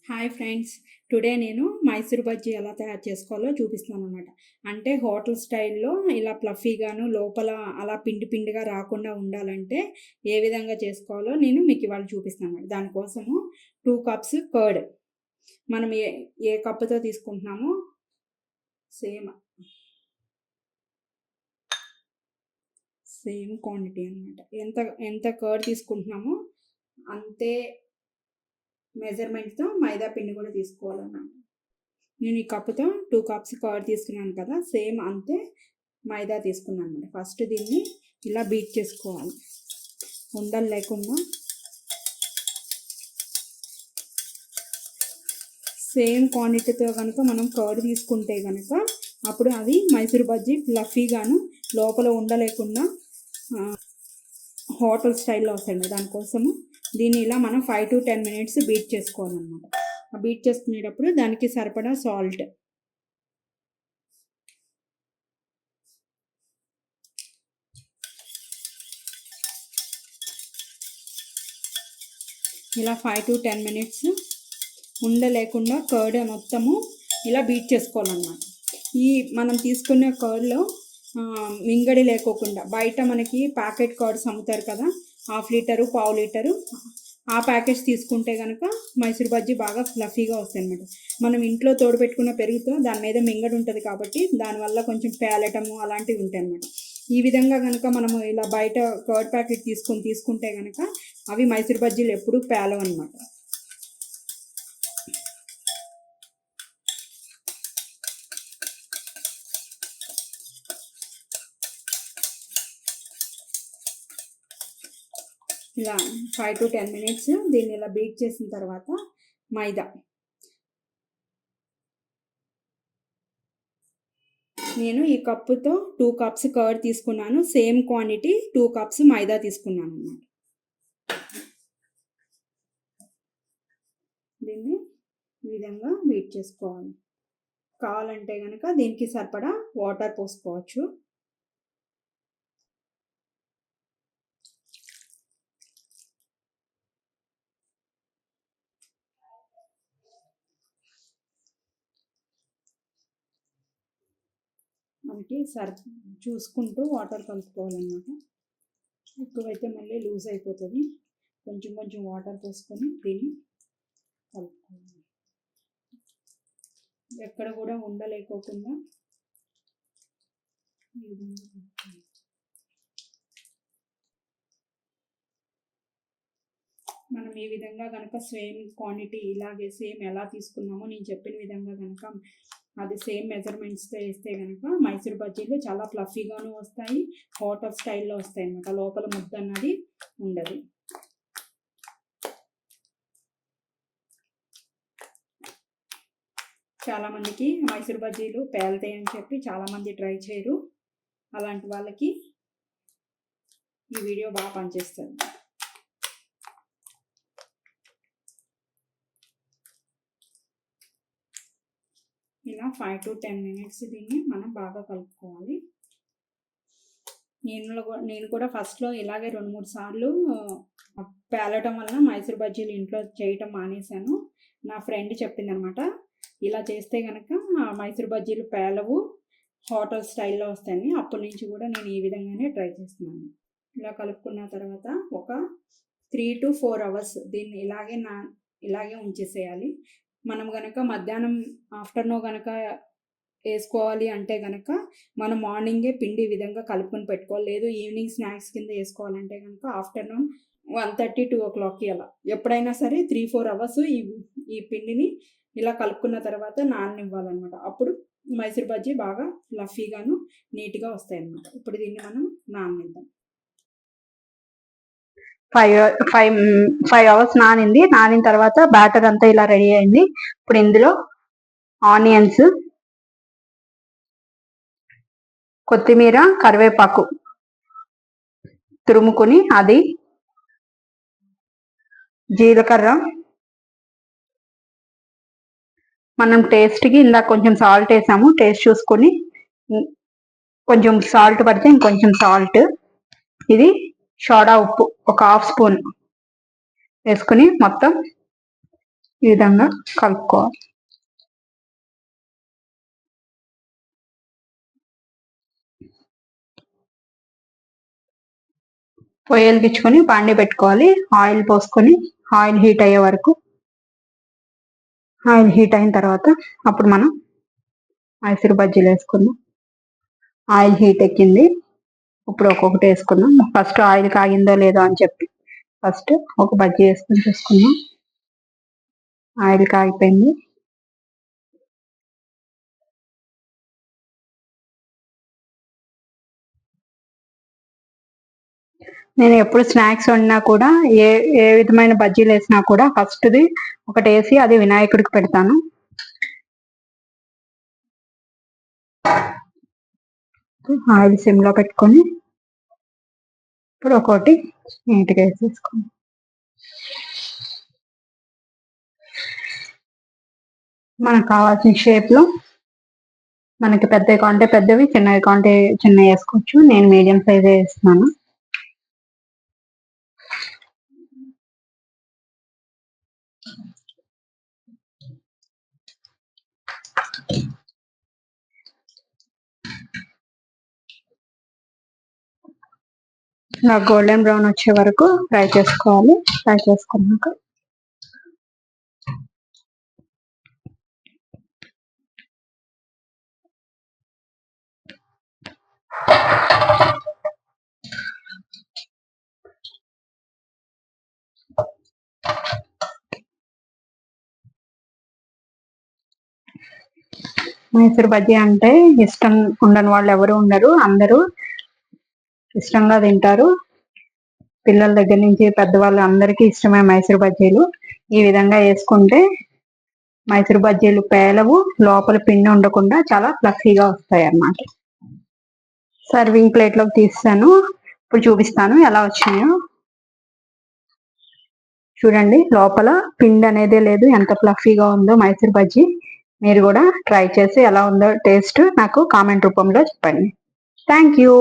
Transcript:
Hi friends, today నేను మైసూర్ బజ్జీ ఎలా తయారు చేసుకోవాలో చూపిస్తున్నాను అనమాట. అంటే హోటల్ స్టైల్లో ఇలా ప్లఫీగాను లోపల అలా పిండి పిండిగా రాకుండా ఉండాలంటే ఏ విధంగా చేసుకోవాలో నేను మీకు ఇవాళ చూపిస్తాను అనమాట. దానికోసము 2 కప్స్ కర్డ్, మనం ఏ ఏ కప్పుతో తీసుకుంటున్నామో సేమ్ సేమ్ క్వాంటిటీ అనమాట. ఎంత ఎంత కర్డ్ తీసుకుంటున్నామో అంతే మెజర్మెంట్తో మైదా పిండి కూడా తీసుకోవాలన్నమాట. నేను ఈ కప్పుతో 2 కప్స్ కర్డ్ తీసుకున్నాను కదా, సేమ్ అంతే మైదా తీసుకున్నాను అనమాట. ఫస్ట్ దీన్ని ఇలా బీట్ చేసుకోవాలి, ఉండలు లేకుండా. సేమ్ క్వాంటిటీతో కనుక మనం కర్డ్ తీసుకుంటే కనుక అప్పుడు అది మైసూర్ బజ్జీ ఫ్లఫీగాను లోపల ఉండలేకుండా హోటల్ స్టైల్లో వస్తాయండి. దానికోసము దీన్ని ఇలా మనం 5 to 10 minutes బీట్ చేసుకోవాలన్నమాట. ఆ బీట్ చేసుకునేటప్పుడు దానికి సరిపడా సాల్ట్, ఇలా 5 to 10 minutes ఉండలేకుండా కర్డ్ మొత్తము ఇలా బీట్ చేసుకోవాలన్నమాట. ఈ మనం తీసుకునే కర్డ్లో మింగడి లేకోకుండా, బయట మనకి ప్యాకెట్ కర్డ్స్ అమ్ముతారు కదా, 1/2 లీటరు 1/4 లీటరు, ఆ ప్యాకెట్స్ తీసుకుంటే కనుక మైసూర్ బజ్జీ బాగా ఫ్లఫీగా వస్తాయి అన్నమాట. మనం ఇంట్లో తోడు పెట్టుకున్న పెరుగుతో దాని మీద మింగడి ఉంటుంది కాబట్టి దానివల్ల కొంచెం పేలటము అలాంటివి ఉంటాయి అన్నమాట. ఈ విధంగా కనుక మనము ఇలా బయట కర్డ్ ప్యాకెట్ తీసుకుంటే కనుక అవి మైసూర్ బజ్జీలు ఎప్పుడూ పేలవు అన్నమాట. ఇలా 5 to 10 minutes దీన్ని ఇలా బీట్ చేసిన తర్వాత మైదా, నేను ఈ కప్పుతో 2 కప్స్ కర్డ్ తీసుకున్నాను, సేమ్ క్వాంటిటీ 2 కప్స్ మైదా తీసుకున్నాను అన్నమాట. దీన్ని ఈ విధంగా బీట్ చేసుకోవాలి. కావాలంటే కనుక దీనికి సరిపడా వాటర్ పోసుకోవచ్చు. మనకి చూసుకుంటూ వాటర్ కలుపుకోవాలన్నమాట. ఎక్కువైతే మళ్ళీ లూజ్ అయిపోతుంది. కొంచెం కొంచెం వాటర్ పోసుకొని దీన్ని కలుపుకోవాలి. ఎక్కడ కూడా ఉండలేకోకుండా ఈ విధంగా కలుపుకోవాలి. మనం ఈ విధంగా కనుక సేమ్ క్వాంటిటీ ఇలాగే సేమ్ ఎలా తీసుకున్నామో నేను చెప్పిన విధంగా కనుక అది సేమ్ మెజర్మెంట్స్తో వేస్తే కనుక మైసూర్ బజ్జీలు చాలా ఫ్లఫీగాను వస్తాయి, హోటల్ స్టైల్లో వస్తాయి అన్నమాట. లోపల ముద్ద అన్నది ఉండదు. చాలామందికి మైసూర్ బజ్జీలు పేలుతాయి అని చెప్పి చాలామంది ట్రై చేయరు. అలాంటి వాళ్ళకి ఈ వీడియో బాగా పనిచేస్తుంది. ఇలా 5 to 10 minutes దీన్ని మనం బాగా కలుపుకోవాలి. నేను కూడా ఫస్ట్లో ఇలాగే 2-3 సార్లు పేలటం వలన మైసూర్ బజ్జీలు ఇంట్లో చేయటం మానేశాను. నా ఫ్రెండ్ చెప్పిందనమాట, ఇలా చేస్తే కనుక మైసూర్ బజ్జీలు పేలవు, హోటల్ స్టైల్లో వస్తాయని. అప్పటి నుంచి కూడా నేను ఈ విధంగానే ట్రై చేస్తున్నాను. ఇలా కలుపుకున్న తర్వాత ఒక 3 to 4 hours దీన్ని ఇలాగే ఉంచేసేయాలి. మనం కనుక మధ్యాహ్నం ఆఫ్టర్నూన్ కనుక వేసుకోవాలి అంటే కనుక మనం మార్నింగే పిండి ఈ విధంగా కలుపుకొని పెట్టుకోవాలి. లేదు ఈవినింగ్ స్నాక్స్ కింద వేసుకోవాలంటే కనుక ఆఫ్టర్నూన్ 1:30, 2 o'clockకి అలా ఎప్పుడైనా సరే 3-4 hours ఈ పిండిని ఇలా కలుపుకున్న తర్వాత నాననివ్వాలన్నమాట. అప్పుడు మైసూర్ బజ్జీ బాగా ఫ్లఫీగాను నీట్గా వస్తాయి అన్నమాట. ఇప్పుడు దీన్ని మనం నాననిద్దాం. 5 hours నానిన తర్వాత బ్యాటర్ అంతా ఇలా రెడీ అయింది. ఇప్పుడు ఇందులో ఆనియన్స్, కొత్తిమీర, కరివేపాకు తురుముకొని, అది జీలకర్ర, మనం టేస్ట్కి ఇందాక కొంచెం సాల్ట్ వేసాము, టేస్ట్ చూసుకొని కొంచెం సాల్ట్ పడితే ఇంకొంచెం సాల్ట్, ఇది సోడా ఉప్పు ఒక 1/2 స్పూన్ వేసుకుని మొత్తం ఈ విధంగా కలుపుకోవాలి. పొయ్యి వెలిగించుకొని బాండి పెట్టుకోవాలి. ఆయిల్ పోసుకొని ఆయిల్ హీట్ అయ్యే వరకు, ఆయిల్ హీట్ అయిన తర్వాత అప్పుడు మనం మైసూర్ బజ్జీలు వేసుకుందాం. ఆయిల్ హీట్ ఎక్కింది, ఇప్పుడు ఒక్కొక్కటి వేసుకుందాం. ఫస్ట్ ఆయిల్ కాగిందో లేదో అని చెప్పి ఫస్ట్ ఒక బజ్జీ వేసుకొని చూసుకుందాం. ఆయిల్ కాగిపోయింది. నేను ఎప్పుడు స్నాక్స్ వండినా కూడా ఏ ఏ విధమైన బజ్జీలు వేసినా కూడా ఫస్ట్ది ఒకటి వేసి అది వినాయకుడికి పెడతాను. ఆయిల్ సిమ్లో పెట్టుకొని ఇప్పుడు ఒక్కొక్కటి నీట్గా వేసేసుకోండి. మనకు కావాల్సిన షేప్లో, మనకి పెద్దవి కావాలంటే పెద్దవి, చిన్నవి కావాలంటే చిన్నవి వేసుకోవచ్చు. నేను మీడియం సైజే వేస్తున్నాను. ఇలా గోల్డెన్ బ్రౌన్ వచ్చే వరకు ఫ్రై చేసుకోవాలి. ఫ్రై చేసుకున్నాక మైసూర్ బజ్జీ అంటే ఇష్టం ఉండని వాళ్ళు ఎవరు ఉండరు, అందరూ ఇష్టంగా తింటారు. పిల్లల దగ్గర నుంచి పెద్దవాళ్ళు అందరికీ ఇష్టమే మైసూర్ బజ్జీలు. ఈ విధంగా వేసుకుంటే మైసూర్ బజ్జీలు పేలవు, లోపల పిండి ఉండకుండా చాలా ఫ్లఫీగా వస్తాయి అన్నమాట. సర్వింగ్ ప్లేట్లోకి తీస్తాను. ఇప్పుడు చూపిస్తాను ఎలా వచ్చినాయో. చూడండి, లోపల పిండి అనేది లేదు, ఎంత ఫ్లఫీగా ఉందో మైసూర్ బజ్జీ. మీరు కూడా ట్రై చేసి ఎలా ఉందో టేస్ట్ నాకు కామెంట్ రూపంలో చెప్పండి. Thank you.